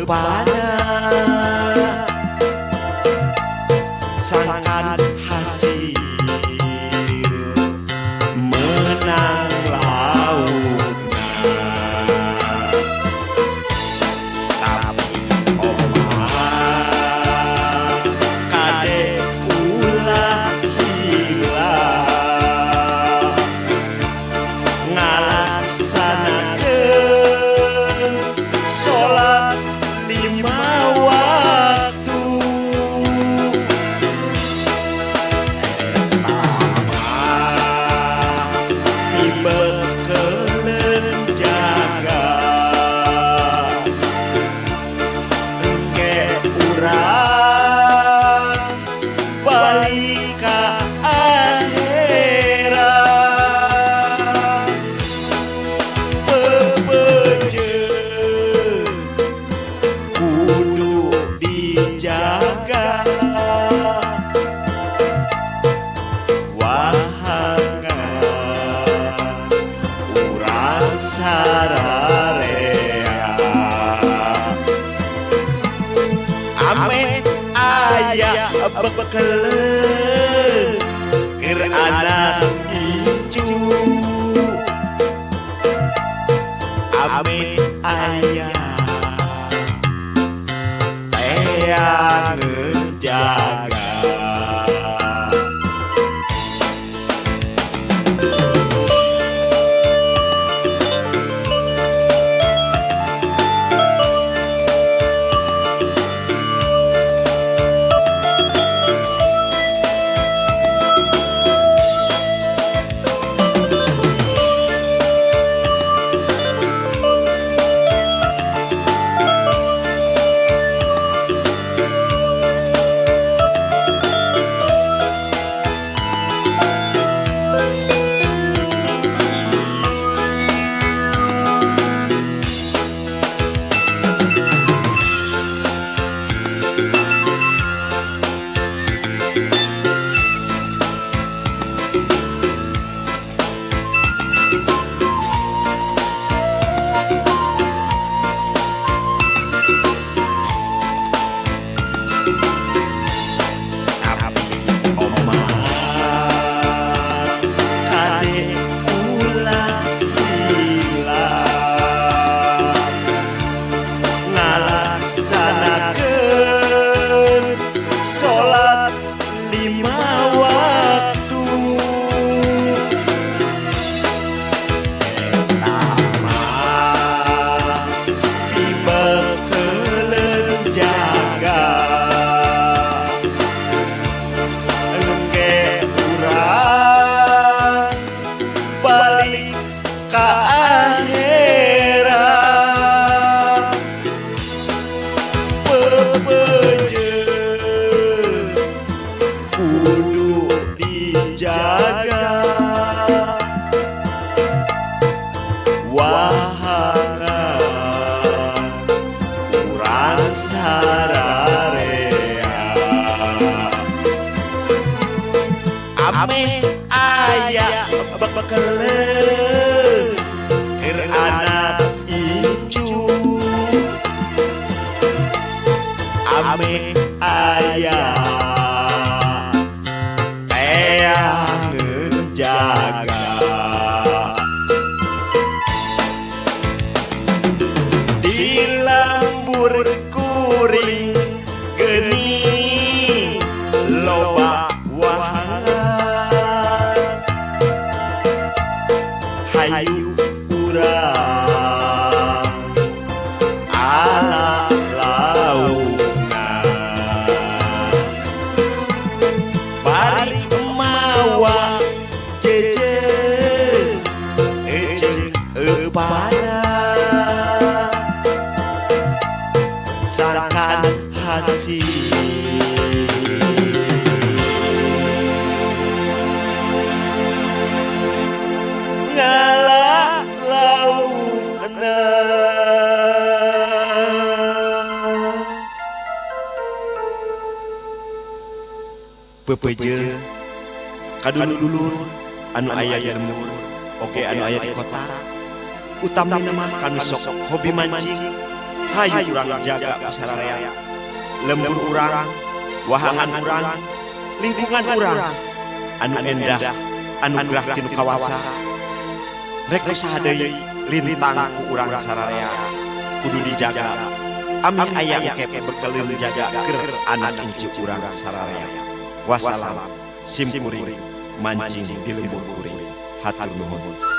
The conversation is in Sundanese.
eupana sangkan hasil menang laukna tapi omah kade ulah hilang ngalaksanakeun sholat 5 waktu dibekelen jaga engke urang balik ka akhirat bebejeun kudu dijaga wahangan urang sararea ame aya bekeleun keur anak incu ame aya teangeun jaga sholat 5 waktu tamah dibekeleun jaga engke urang balik ka akhirat bebejeun kudu dijaga wahangan urang sararea ame aya bekeleun keur anak incu ame aya teangeun jaga di lembur kuring geuning loba wahangan hayu urang ala launa bari mawa jejeun ejeng eupana sangkan hasil ngalah laukna bebejeun kadulur-dulur anu aya di lembur oge anu aya di kota utamina mah kanu sok hobi mancing hayu urang jaga sararea. Lembur urang, wahangan urang, lingkungan urang, anu endah, anu gerah tinu kawasa. Rek usaha deui lintang ku urang sararea, kudu dijaga. Ami aya engke bekeleun jaga keur anak incu urang sararea. Wassalam, sim kuring, mancing di lembur kuring. Hatur nuhun.